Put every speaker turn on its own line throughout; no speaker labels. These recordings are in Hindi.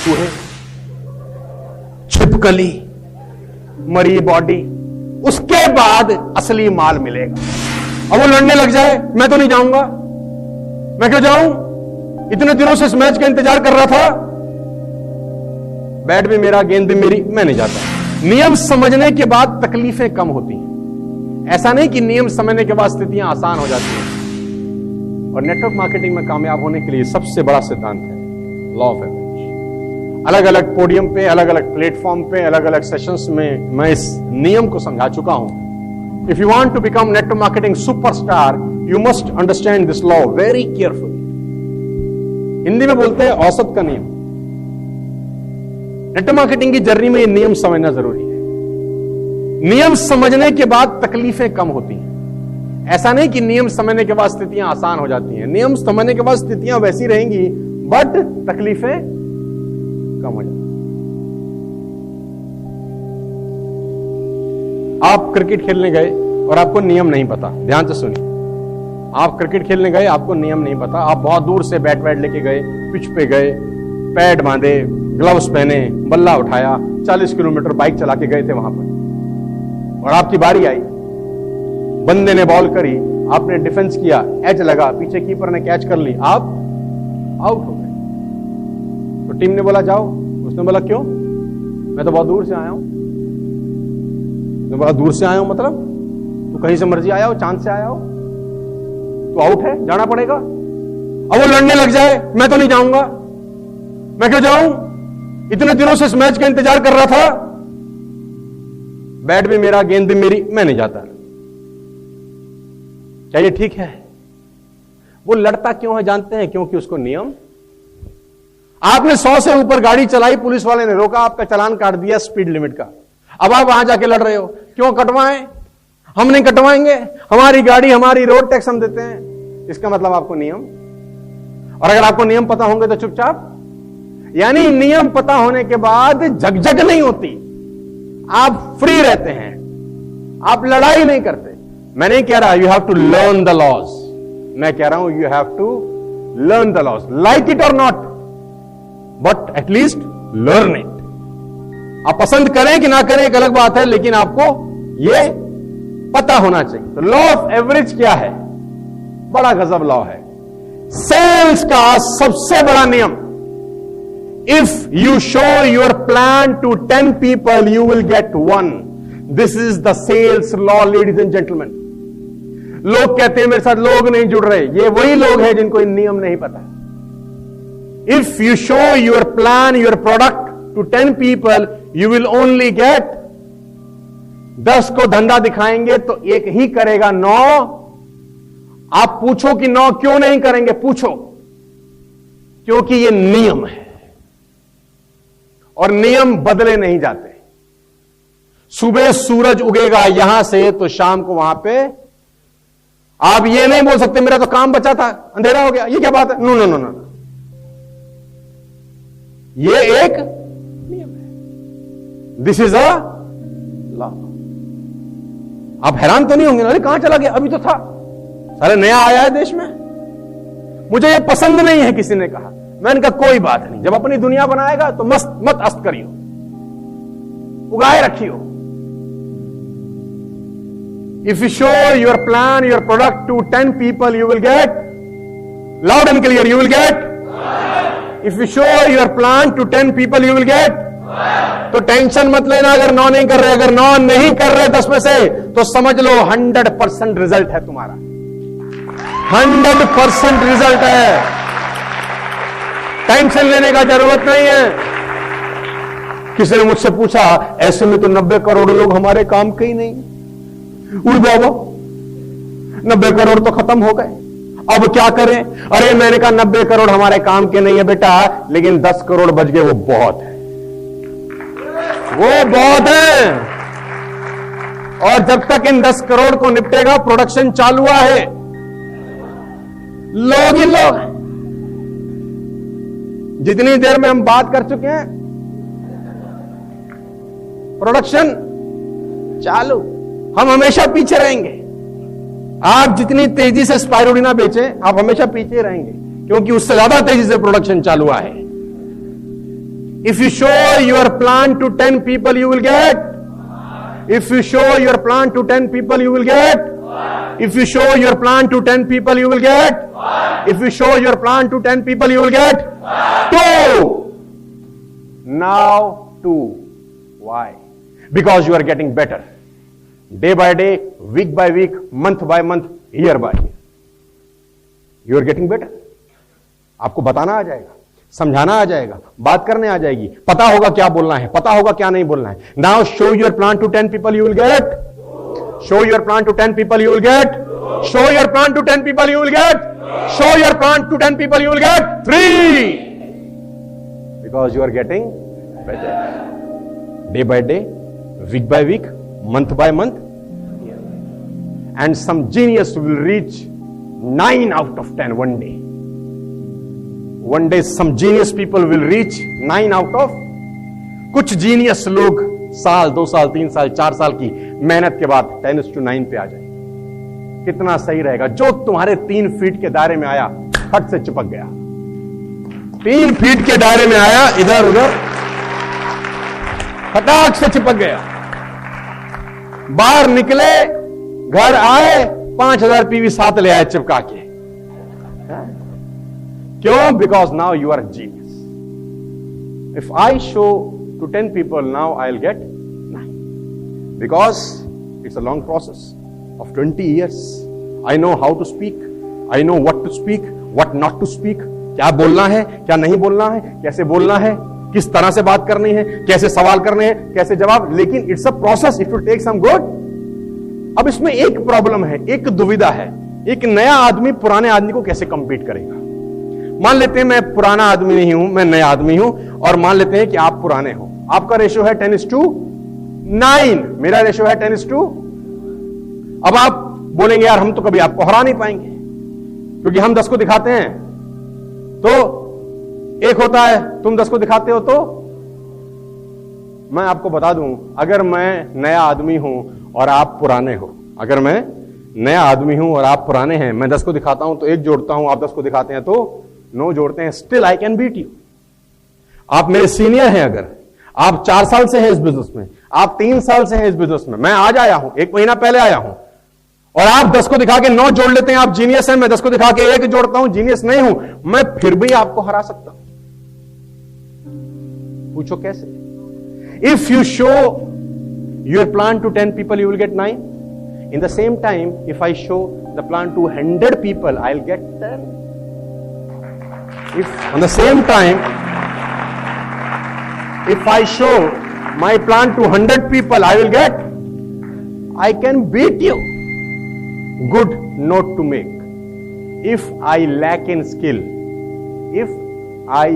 चूहे, छिपकली, मरी बॉडी, उसके बाद असली माल मिलेगा। अब वो लड़ने लग जाए, मैं तो नहीं जाऊंगा, मैं क्यों जाऊं, इतने दिनों से इस मैच का इंतजार कर रहा था, बैट भी मेरा, गेंद भी मेरी, मैं नहीं जाता। नियम समझने के बाद तकलीफें कम होती हैं। ऐसा नहीं कि नियम समझने के बाद स्थितियां आसान हो जाती हैं। और नेटवर्क मार्केटिंग में कामयाब होने के लिए सबसे बड़ा सिद्धांत है लॉ ऑफ एवरेज। अलग अलग पोडियम पे, अलग अलग प्लेटफॉर्म पे, अलग अलग सेशंस में मैं इस नियम को समझा चुका हूं। If you want to become network marketing superstar, you must understand this law very carefully. Hindi में बोलते हैं औसत का नियम। नेटवर्क मार्केटिंग की जर्नी में ये नियम समझना जरूरी है। नियम समझने के बाद तकलीफें कम होती हैं। ऐसा नहीं कि नियम समझने के बाद स्थितियां आसान हो जाती हैं। नियम समझने के बाद स्थितियां वैसी रहेंगी, बट तकलीफें कम हो जाती। आप क्रिकेट खेलने गए और आपको नियम नहीं पता, ध्यान से सुनिए। आप क्रिकेट खेलने गए, आपको नियम नहीं पता, आप बहुत दूर से बैट लेके गए, पिच पे गए, पैड बांधे, ग्लव्स पहने, बल्ला उठाया, 40 किलोमीटर बाइक चला के गए थे वहां पर, और आपकी बारी आई, बंदे ने बॉल करी, आपने डिफेंस किया, एज लगा, पीछे कीपर ने कैच कर ली, आप आउट हो गए। तो टीम ने बोला जाओ, उसने बोला क्यों, मैं तो बहुत दूर से आया हूं। उसने बोला दूर से आया हूं मतलब तू कहीं से मर्जी आया हो, चांद से आया हो, तो आउट है, जाना पड़ेगा। अब वो लड़ने लग जाए, मैं तो नहीं जाऊंगा, मैं क्यों जाऊं, इतने दिनों से इस मैच का इंतजार कर रहा था, बैट भी मेरा, गेंद भी मेरी, मैं नहीं जाता। क्या ये ठीक है? वो लड़ता क्यों है जानते हैं? क्योंकि उसको नियम, आपने 100 से ऊपर गाड़ी चलाई, पुलिस वाले ने रोका, आपका चालान काट दिया स्पीड लिमिट का। अब आप वहां जाके लड़ रहे हो, क्यों कटवाएं, हम नहीं कटवाएंगे, हमारी गाड़ी, हमारी रोड टैक्स हम देते हैं। इसका मतलब आपको नियम, और अगर आपको नियम पता होंगे तो चुपचाप, यानी नियम पता होने के बाद झकझक नहीं होती, आप फ्री रहते हैं, आप लड़ाई नहीं करते। मैं नहीं कह रहा you have to learn the laws, मैं कह रहा हूं you have to learn the laws, like it or not, but at least learn it. आप पसंद करें कि ना करें एक अलग बात है, लेकिन आपको यह पता होना चाहिए। तो लॉ ऑफ एवरेज क्या है? बड़ा गजब लॉ है, सेल्स का सबसे बड़ा नियम। If you show your plan to 10 people, you will get 1। This is the sales law, ladies and gentleman. लोग कहते हैं मेरे साथ लोग नहीं जुड़ रहे, ये वही लोग हैं जिनको इन नियम नहीं पता। If you show your plan, your product to 10 people, you will only get 10 को धंधा दिखाएंगे तो एक ही करेगा 9। आप पूछो कि 9 क्यों नहीं करेंगे, पूछो, क्योंकि ये नियम है और नियम बदले नहीं जाते। सुबह सूरज उगेगा यहां से तो शाम को वहां पे, आप ये नहीं बोल सकते मेरा तो काम बचा था, अंधेरा हो गया, ये क्या बात है, नो नो नो नो, ये एक नियम है, दिस इज अ लॉ। आप हैरान तो नहीं होंगे, अरे कहां चला गया, अभी तो था, सारे नया आया है देश में, मुझे ये पसंद नहीं है, किसी ने कहा। मैंने कहा कोई बात नहीं, जब अपनी दुनिया बनाएगा तो मत अस्त करियो, उगाए रखियो। If you show your plan, your product to 10 people, you will get, loud and clear, you will get. If you show your plan to 10 people, you will get. तो टेंशन मत लेना अगर 9 नहीं कर रहे, अगर 9 नहीं कर रहे 10 में से, तो समझ लो 100% रिजल्ट है तुम्हारा, 100% रिजल्ट है, टेंशन लेने का जरूरत नहीं है। किसी ने मुझसे पूछा ऐसे में तो 90 करोड़ लोग हमारे काम के ही नहीं, उड़ बाबा 90 करोड़ तो खत्म हो गए, अब क्या करें? अरे मैंने कहा 90 करोड़ हमारे काम के नहीं है बेटा, लेकिन 10 करोड़ बच गए, वो बहुत है, वो बहुत है। और जब तक इन 10 करोड़ को निपटेगा, प्रोडक्शन चालू है, लोग ही लोग हैं। जितनी देर में हम बात कर चुके हैं, प्रोडक्शन चालू, हम हमेशा पीछे रहेंगे। आप जितनी तेजी से स्पाइरुलिना बेचें, आप हमेशा पीछे रहेंगे, क्योंकि उससे ज्यादा तेजी से प्रोडक्शन चालू है। If you show your plan to 10 people, you will get. If you show your plan to 10 people, you will get. If you show your plan to 10 people, you will get. If you show your plan to 10 people, you will get 2. Now 2. Why? Because you are getting better. Day by day, week by week, month by month, year by year. You are getting better. आपको बताना आ जाएगा, समझाना आ जाएगा, बात करने आ जाएगी, पता होगा क्या बोलना है, पता होगा क्या नहीं बोलना है. Now show your plan to 10 people, you will get. Show your plan to 10 people, you will get. Show your plan to 10 people, you will get. Show your plan to 10 people, you will get 3. Because you are getting better. Day by day, week by week, month by month. And some genius will reach 9 out of 10 one day. One day some genius people will reach 9 out of. कुछ जीनियस लोग साल 2 साल 3 साल 4 साल की मेहनत के बाद 10:9 पे आ जाएंगे. कितना सही रहेगा. जो तुम्हारे 3 फीट के दायरे में आया, फट से चिपक गया. 3 फीट के दायरे में आया, इधर उधर फटाक से चिपक गया. बाहर निकले, घर आए, 5000 पीवी साथ ले आए चिपका के. क्यों? Because now you are genius. If I show to 10 people, now I will get 9. Because it's a long process of 20 years. I know how to speak, I know what to speak, what not to speak. क्या बोलना है, क्या नहीं बोलना है, कैसे बोलना है, किस तरह से बात करनी है, कैसे सवाल करने हैं, कैसे जवाब. लेकिन it's a process, it will take some good. अब इसमें एक प्रॉब्लम है, एक दुविधा है. एक नया आदमी पुराने आदमी को कैसे कंपीट करेगा? मान लेते हैं मैं पुराना आदमी नहीं हूं, मैं नया आदमी हूं, और मान लेते हैं कि आप पुराने हो. आपका रेशियो है 10:9, मेरा रेशियो है 10:. अब आप बोलेंगे यार हम तो कभी आपको हरा नहीं पाएंगे, क्योंकि हम 10 को दिखाते हैं तो 1 होता है, तुम 10 को दिखाते हो तो. मैं आपको बता दूं, अगर मैं नया आदमी हूं और आप पुराने हो, अगर मैं नया आदमी हूं और आप पुराने हैं, मैं 10 को दिखाता हूं तो 1 जोड़ता हूं, आप 10 को दिखाते हैं तो 9 जोड़ते हैं, still I can beat you. आप मेरे सीनियर हैं, अगर आप 4 साल से हैं इस बिजनेस में, आप 3 साल से हैं इस बिजनेस में, मैं आज आया हूं, 1 महीना पहले आया हूं, और आप 10 को दिखा के 9 जोड़ लेते हैं, आप जीनियस हैं. मैं 10 को दिखा के 1 जोड़ता हूं, जीनियस नहीं हूं, मैं फिर भी आपको हरा सकता हूं. पूछो कैसे? If you show your plan to 10 people, you will get 9. In the same time, if I show the plan to 100 people, I'll get 10. If on the same time, if I show my plan to 100 people, I will get, I can beat you. Good note to make. If I lack in skill, if I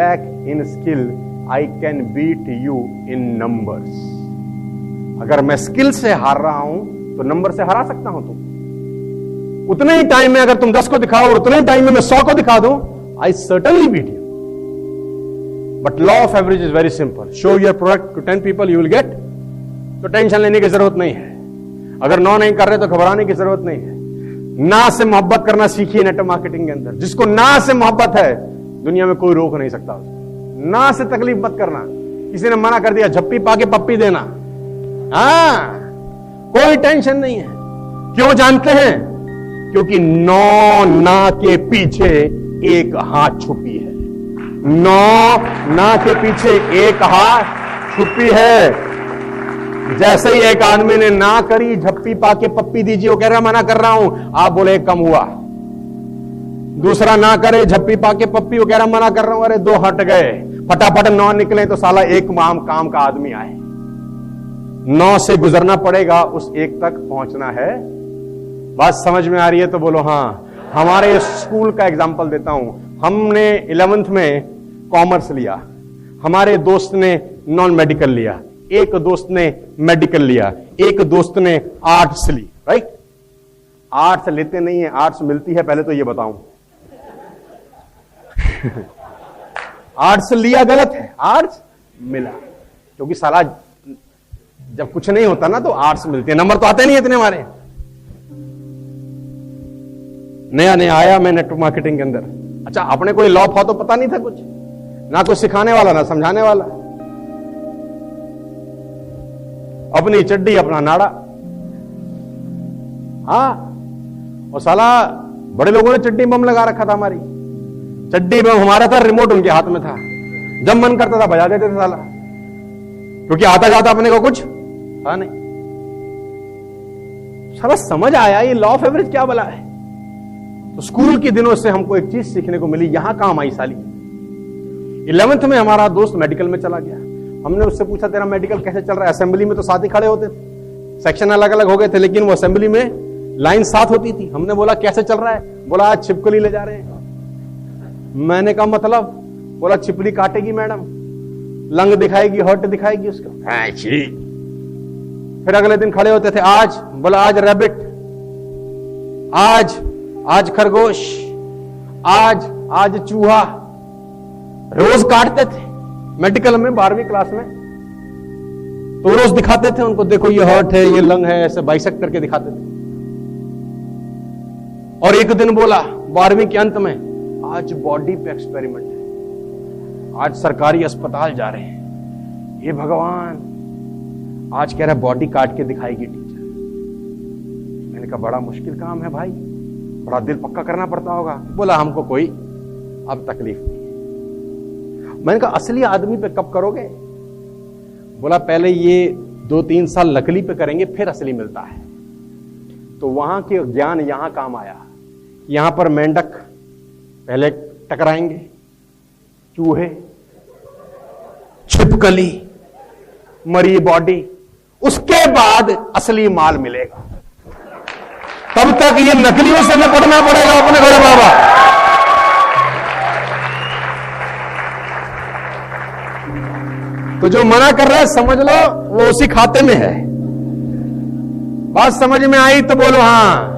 lack in skill, I can beat you in numbers. अगर मैं स्किल से हार रहा हूं तो नंबर से हरा सकता हूं. तुम उतने ही टाइम में अगर तुम 10 को दिखाओ और उतने ही टाइम में मैं 100 को दिखा दूं, I certainly beat you. But law of average is very simple. Show your product to 10 people, you will get. तो टेंशन लेने की जरूरत नहीं है. अगर 9 नहीं कर रहे तो घबराने की जरूरत नहीं है. ना से मोहब्बत करना सीखिए नेटवर्क मार्केटिंग के अंदर. जिसको ना से मोहब्बत है, दुनिया में कोई रोक नहीं सकता उसको. ना से तकलीफ मत करना. किसी ने मना कर दिया, झप्पी पाके पप्पी देना, कोई टेंशन नहीं है. क्यों जानते हैं? क्योंकि 9 ना के पीछे 1 हाथ छुपी है. 9 ना के पीछे 1 हाथ छुपी है. जैसे ही एक आदमी ने ना करी, झप्पी पाके पप्पी दीजिए, वो कह रहा मना कर रहा हूं, आप बोले कम हुआ. दूसरा ना करे, झप्पी पाके पप्पी, वो कह रहा मना कर रहा हूं, अरे 2 हट गए. फटाफट 9 निकले तो साला 1 काम का आदमी आए. 9 से गुजरना पड़ेगा, उस 1 तक पहुंचना है. बात समझ में आ रही है तो बोलो हाँ. हमारे स्कूल का एग्जांपल देता हूं. हमने 11th में कॉमर्स लिया, हमारे दोस्त ने नॉन मेडिकल लिया, एक दोस्त ने मेडिकल लिया, एक दोस्त ने आर्ट्स ली. राइट? आर्ट्स लेते नहीं है, आर्ट्स मिलती है, पहले तो ये बताऊं. आर्ट्स लिया गलत है, आर्ट्स मिला. क्योंकि साला जब कुछ नहीं होता ना तो आर्ट्स मिलती है, नंबर तो आते नहीं इतने हमारे. नया आया मैं नेटवर्क मार्केटिंग के अंदर. अच्छा, अपने कोई लॉ फॉ तो पता नहीं था कुछ. ना कुछ सिखाने वाला ना समझाने वाला, अपनी चड्डी अपना नाड़ा। हाँ, और साला बड़े लोगों ने चड्डी बम लगा रखा था, हमारी चड्डी बम हमारा था, रिमोट उनके हाथ में था, जब मन करता था बजा देते थे साला, क्योंकि आता जाता अपने को कुछ था नहीं। साला समझ आया ये लॉ ऑफ एवरेज क्या बला है। तो स्कूल के दिनों से हमको एक चीज सीखने को मिली, यहां काम आई साली। 11th में हमारा दोस्त मेडिकल में चला गया, हमने उससे पूछा तेरा मेडिकल कैसे चल रहा है। असेंबली में तो साथ ही खड़े होते थे, सेक्शन अलग अलग हो गए थे, लेकिन वो असेंबली में लाइन साथ होती थी। हमने बोला कैसे चल रहा है, बोला आज छिपकली ले जा रहे हैं। मैंने कहा मतलब, बोला छिपकली काटेगी मैडम, लंग दिखाएगी, हॉट दिखाएगी उसको। फिर अगले दिन खड़े होते थे, आज, बोला आज रैबिट, आज खरगोश, आज चूहा, रोज काटते थे। मेडिकल में 12वीं क्लास में तो रोज दिखाते थे उनको, देखो ये हॉट है, ये लंग है, ऐसे बाइसेक्ट करके दिखाते थे। और एक दिन बोला 12वीं के अंत में, आज बॉडी पे एक्सपेरिमेंट है, आज सरकारी अस्पताल जा रहे हैं, ये भगवान, आज कह रहा है बॉडी काट के दिखाएगी टीचर। मैंने कहा बड़ा मुश्किल काम है भाई, बड़ा दिल पक्का करना पड़ता होगा। बोला हमको कोई अब तकलीफ नहीं है। मैंने कहा असली आदमी पे कब करोगे? बोला पहले ये 2-3 साल नकली पे करेंगे, फिर असली मिलता है। तो वहां के ज्ञान यहां काम आया। यहां पर मेंढक पहले टकराएंगे, चूहे, छिपकली, मरी बॉडी, उसके बाद असली माल मिलेगा। तब तक ये नकलियों से निपटना पड़ेगा अपने बड़े बाबा। तो जो मना कर रहा है समझ लो वो उसी खाते में है। बात समझ में आई तो बोलो हाँ।